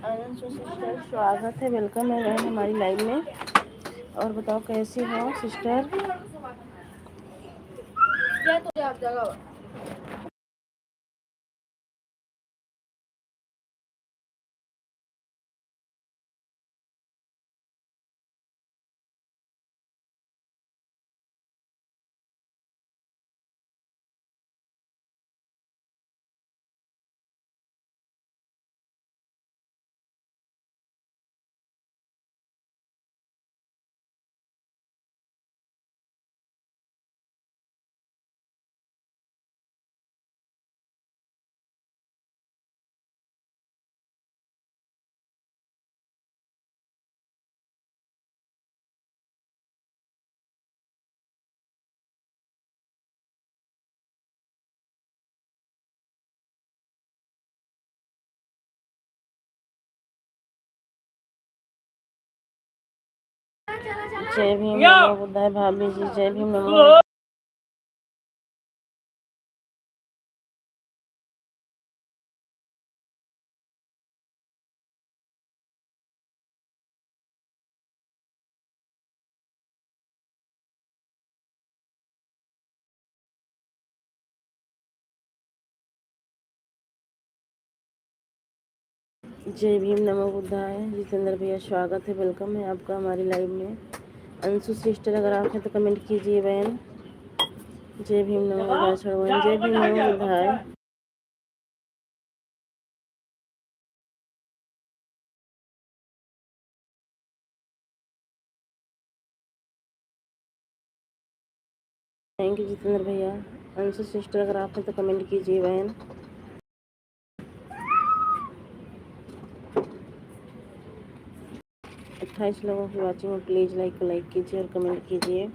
आनंद sister, स्वागत है, welcome है बहन हमारी लाइव में। और बताओ कैसी हो सिस्टर? क्या तो आप जगह जय भीम, नमो बुद्धाय भाभी जी, जय भीम, नमो। जय भीम, नमो बुद्धाय। जितेंद्र भैया स्वागत है, वेलकम है आपका हमारी लाइव में। अंशु सिस्टर अगर आप हैं तो कमेंट कीजिए बहन। जय भीम, नमो बुद्धाय। छोड़ो, जय भीम, नमो बुद्धाय। थैंक यू जितेंद्र भैया। अंशु सिस्टर अगर आप हैं तो कमेंट कीजिए बहन। 28 लोगों की वाचिंग में, प्लीज़ लाइक कीजिए और कमेंट कीजिए।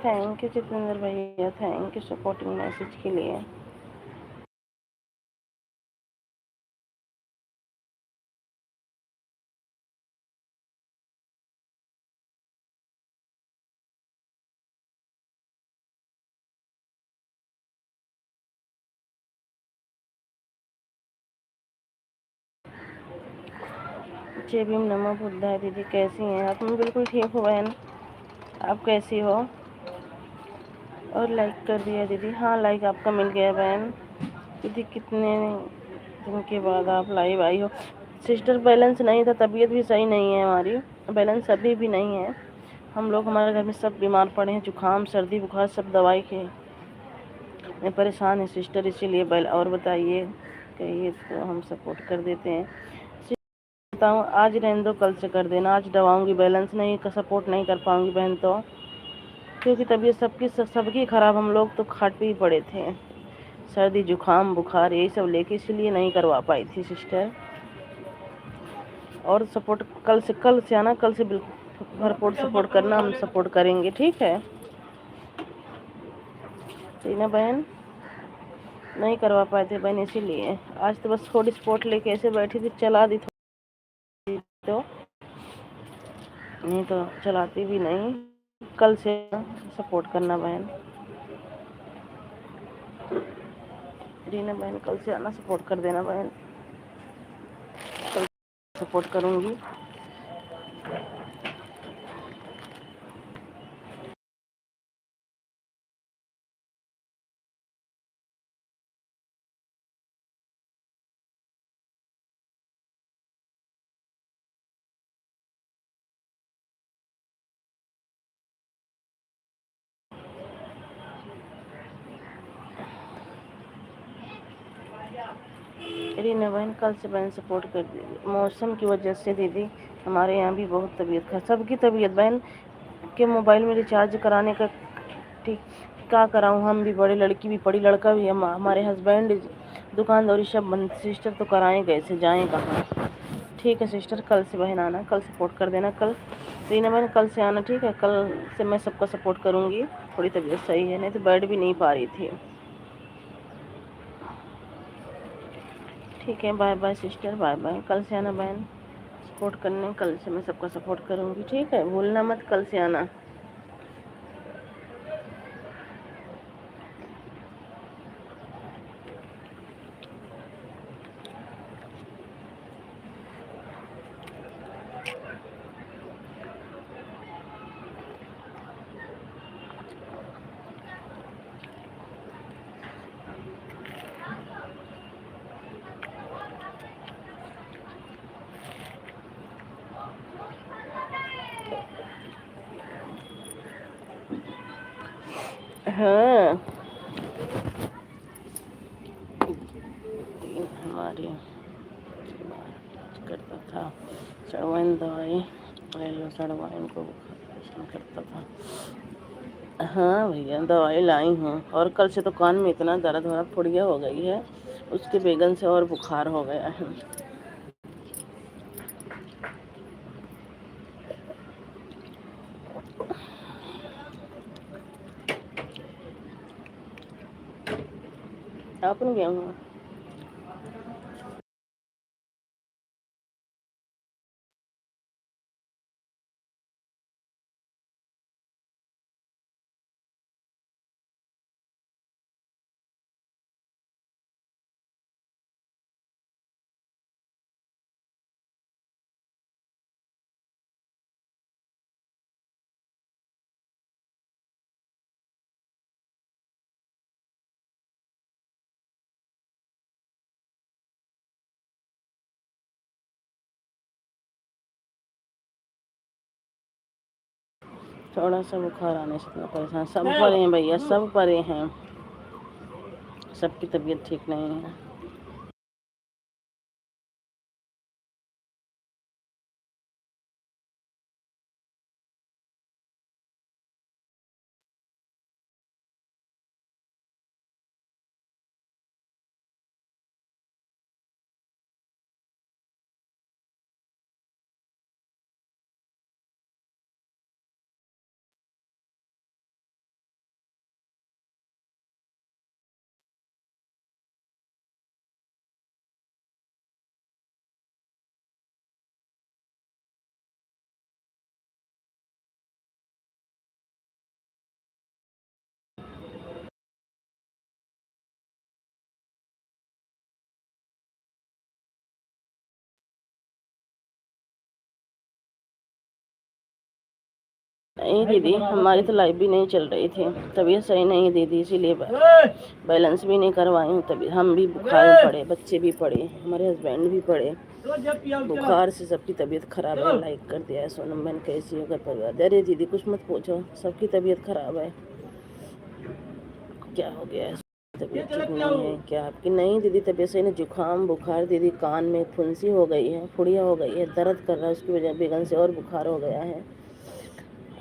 थैंक यू जितेंद्र भैया, थैंक यू सपोर्टिंग मैसेज के लिए। जय भीम, नमो बुद्धाय। दीदी कैसी हैं आप? मैं बिल्कुल ठीक हूँ बहन, आप कैसी हो? और लाइक कर दिया दीदी? हाँ, लाइक आपका मिल गया बहन। दीदी कितने दिन के बाद आप लाइव आई हो? सिस्टर बैलेंस नहीं था, तबीयत भी सही नहीं है हमारी, बैलेंस अभी भी नहीं है। हम लोग हमारे घर में सब बीमार पड़े हैं, जुकाम सर्दी बुखार सब दवाई के मैं परेशान है सिस्टर, इसीलिए और बताइए, कहिए तो हम सपोर्ट कर देते हैं। बताऊँ आज रहने दो, कल से कर देना। आज दवाऊँगी, बैलेंस नहीं का सपोर्ट नहीं कर पाऊँगी बहन तो, क्योंकि तबीयत सबकी ख़राब, हम लोग तो खाट पे ही पड़े थे, सर्दी जुकाम बुखार यही सब लेके, इसलिए नहीं करवा पाई थी सिस्टर। और सपोर्ट कल से आना, कल से बिल्कुल भरपूर सपोर्ट करना, हम सपोर्ट करेंगे, ठीक है ना बहन? नहीं करवा पाए थे बहन, इसीलिए आज तो बस थोड़ी सपोर्ट लेके ऐसे बैठी थी, चला दी थोड़ी तो, नहीं तो चलाती भी नहीं। कल से सपोर्ट करना बहन, रीना बहन कल से आना, सपोर्ट कर देना बहन, कल सपोर्ट करूँगी। रीना बहन कल से बहन सपोर्ट कर दीजिए। मौसम की वजह से दीदी हमारे यहाँ भी बहुत तबीयत खराब, सबकी तबीयत बहन के मोबाइल में रिचार्ज कराने का, ठीक क्या कराऊँ, हम भी बड़े, लड़की भी पड़ी, लड़का भी, हमारे हस्बैंड दुकानदारी सब बंद। सिस्टर तो कराएँ कैसे, जाएँ कहाँ? ठीक है सिस्टर, कल से बहन आना, कल सपोर्ट कर देना। कल रीना बहन कल से आना, ठीक है? कल से मैं सबका सपोर्ट करूँगी। थोड़ी तबीयत सही है, नहीं तो बैठ भी नहीं पा रही थी। ठीक है, bye bye sister, bye bye. कल से आना बहन सपोर्ट करने, कल से मैं सबका सपोर्ट करूँगी, ठीक है? भूलना मत, कल से आना। हाँ, हमारे करता था सड़वाइन दवाई ले लो, सड़वाइन को बुखार करता था। हाँ भैया दवाई लाई हूँ, और कल से तो कान में इतना दर्द हो रहा, फुड़िया हो गई है उसके बेगन से, और बुखार हो गया है। आपने क्या हुआ? थोड़ा सा बुखार आने से इतना परेशान, सब परे हैं भैया, सब परे हैं, सबकी तबीयत ठीक नहीं है। नहीं दीदी, हमारी तो लाइफ भी नहीं चल रही थी, तबीयत सही नहीं है दीदी, इसीलिए बैलेंस भी नहीं करवाई हूँ। तभी हम भी बुखार में पड़े, बच्चे भी पड़े, हमारे हस्बैंड भी पड़े, बुखार से सबकी तबीयत खराब है। लाइक कर दिया है सोनम बहन, कैसी हो घर परिवार? अरे दीदी कुछ मत पूछो, सबकी तबीयत खराब है। क्या हो गया है? तबीयत ठीक नहीं है क्या आपकी? नहीं दीदी, तबीयत सही नहीं, जुकाम बुखार दीदी, कान में फुंसी हो गई है, फुड़िया हो गई है, दर्द कर रहा है उसकी वजह बेगन से, और बुखार हो गया है।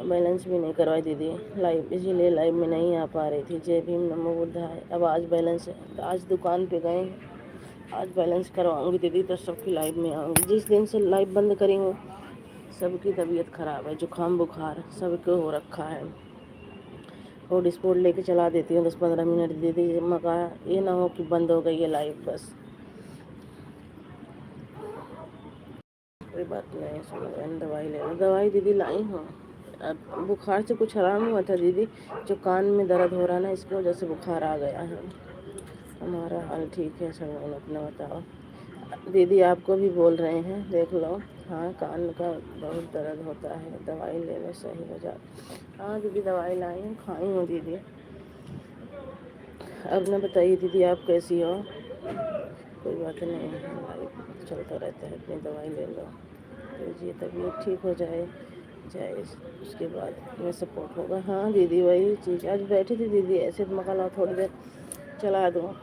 बैलेंस भी नहीं करवाई दीदी लाइव, इसीलिए लाइव में नहीं आ पा रही थी। जय भीम नमो बुद्धाय। अब आज बैलेंस है, तो आज दुकान पे गए, आज बैलेंस करवाऊंगी दीदी, तो सबकी लाइव में आऊँगी। जिस दिन से लाइव बंद करी हूँ सबकी तबीयत ख़राब है, जुकाम बुखार सबको हो रखा है। हॉट स्पॉट लेके चला देती हूँ 10-15 मिनट दीदी, मका ये ना हो कि बंद हो गई है लाइव बस। कोई बात नहीं, सुनो दवाई ले लो। दवाई दीदी लाई हूँ, अब बुखार से कुछ आराम हुआ था दीदी, जो कान में दर्द हो रहा ना, इसकी वजह से बुखार आ गया है। हमारा हाल ठीक है, सब अपना बताओ। दीदी आपको भी बोल रहे हैं, देख लो। हाँ कान का बहुत दर्द होता है, दवाई ले लो सही हो जाए। हाँ दीदी दवाई लाई हूँ, खाई हूँ दीदी। अब ना बताइए दीदी आप कैसी हो? कोई बात नहीं है, लाइफ चलता रहता है, अपनी दवाई ले लो, लीजिए, तबीयत ठीक हो जाए जाए उसके बाद में सपोर्ट होगा। हाँ दीदी वही चीज़, आज बैठी थी दीदी ऐसे, मका ला थोड़ी देर चला दूँ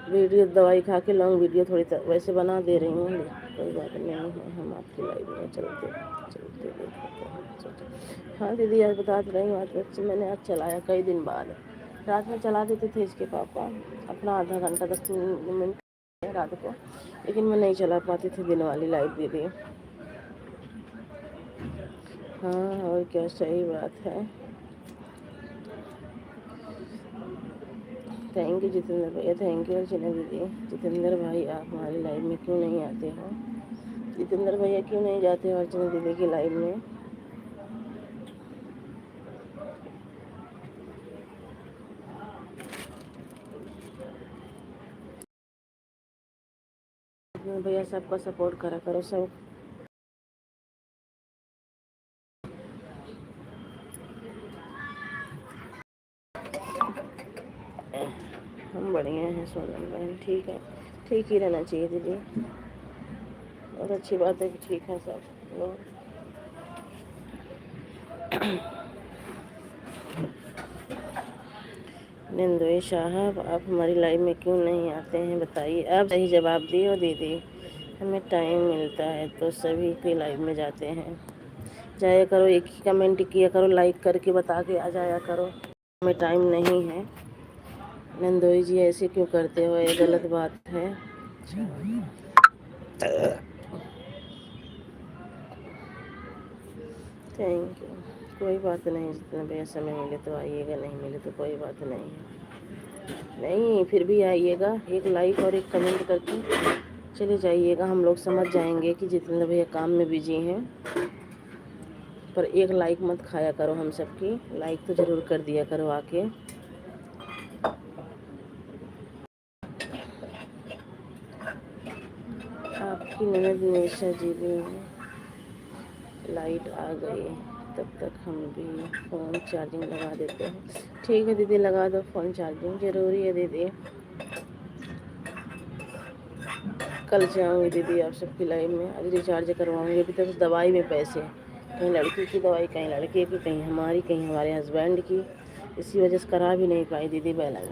वीडियो, दवाई खा के लॉन्ग वीडियो थोड़ी वैसे बना दे रही हूँ। कोई बात नहीं है, हम आपकी लाइफ में चलते चलते देखते हैं। हाँ दीदी आज बता रही हूँ, आज बच्चे मैंने आज चलाया कई दिन बाद। रात में चला देते थे इसके पापा अपना, आधा घंटा 10 मिनट रात को, लेकिन मैं नहीं चला पाती थी दिन वाली लाइफ दीदी। हाँ और क्या, सही बात है। थैंक यू जितेंद्र भैया, थैंक यू अर्चना दीदी। जितेंद्र भाई आप हमारी लाइव में क्यों नहीं आते हो? जितेंद्र भैया क्यों नहीं जाते हो अर्चना दीदी की लाइव में? भैया सबका सपोर्ट करा करो सब। हम बढ़िया हैं सोनम बहन, ठीक है, ठीक ही रहना चाहिए दीदी, और अच्छी बात है कि ठीक है सब लोग। नंदोई साहब, आप हमारी लाइफ में क्यों नहीं आते हैं बताइए। आप सही जवाब दिए हो दीदी। हमें टाइम मिलता है तो सभी की लाइफ में जाते हैं। जाया करो, एक ही कमेंट किया करो, लाइक करके बता के आ जाया करो। हमें टाइम नहीं है। नंदोई जी ऐसे क्यों करते हो, ये गलत बात है। Thank you. कोई बात नहीं, जितना भी समय मिले तो आइएगा, नहीं मिले तो कोई बात नहीं है। नहीं, फिर भी आइएगा, एक लाइक और एक कमेंट करके चले जाइएगा। हम लोग समझ जाएंगे कि जितने भैया काम में बिजी हैं। पर एक लाइक मत खाया करो हम सबकी, लाइक तो ज़रूर कर दिया करो आके। आपकी ननद निशा जी भी लाइट आ गई, तब तक हम भी फ़ोन चार्जिंग लगा देते हैं। ठीक है दीदी, लगा दो फ़ोन चार्जिंग, ज़रूरी है दीदी। कल से आऊँगी दीदी आप सबकी लाइफ में, आज रिचार्ज करवाऊँगी। अभी तक दवाई में पैसे, कहीं लड़की की दवाई, कहीं लड़के की, कहीं हमारी, कहीं हमारे हस्बैंड की, इसी वजह से करा भी नहीं पाई दीदी बैलेंस।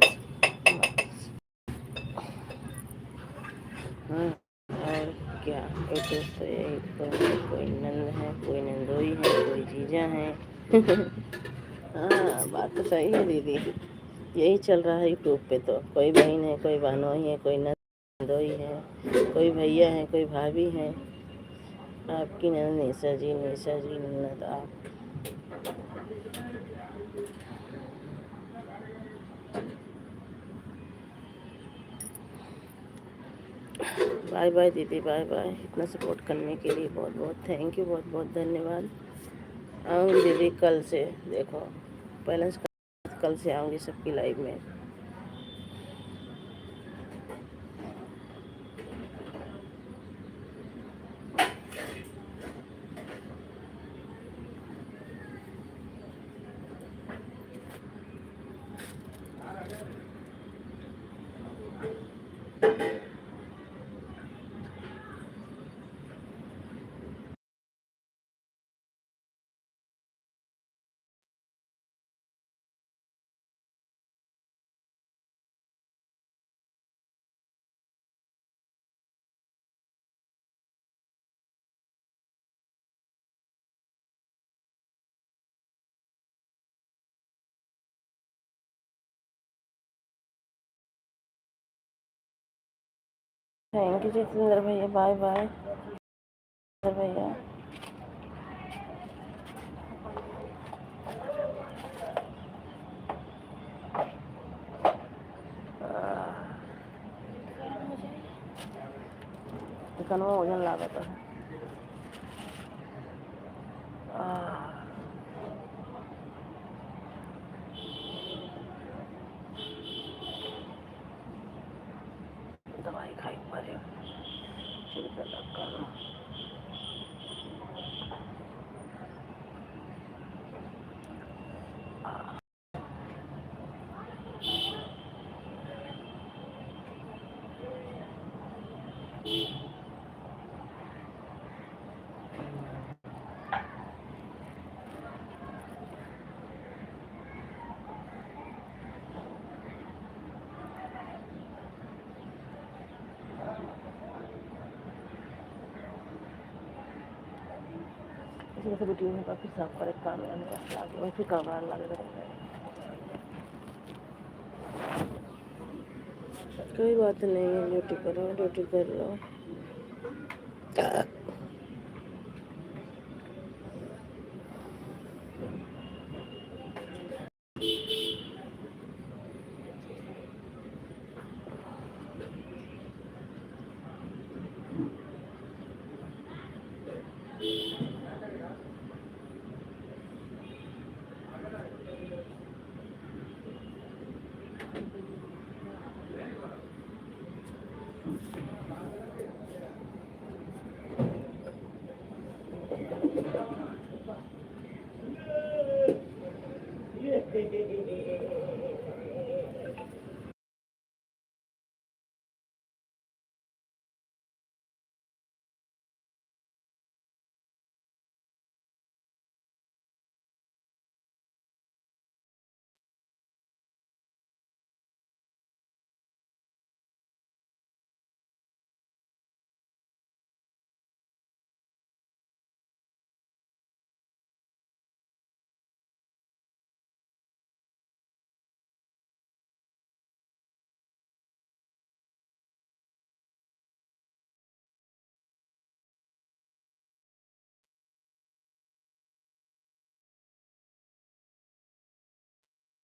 हाँ, और क्या, तो यही तो है, कोई नंद है, कोई नंदोई है, कोई जीजा है। हाँ, बात तो सही है दीदी। यही चल रहा है यूट्यूब पे, तो कोई बहन है, कोई बहनोई है, कोई नंदोई है, कोई भैया है, कोई भाभी है। आपकी नंद निशा जी, निशा जी नंद आप। बाय बाय दीदी, बाय बाय। इतना सपोर्ट करने के लिए बहुत बहुत थैंक यू, बहुत बहुत धन्यवाद। आऊँगी दीदी कल से, देखो बैलेंस कल से आऊँगी सबकी लाइफ में। थैंक यू जितेंद्र भैया, बाय बाय भैया। कनवा वजन लागत है। दवाई खाई पड़े जैसे वीडियो में काफ़ी साफ करे काम लगे, वैसे करवा लगे रहता है। कोई बात नहीं है, ड्यूटी करो, ड्यूटी कर लो।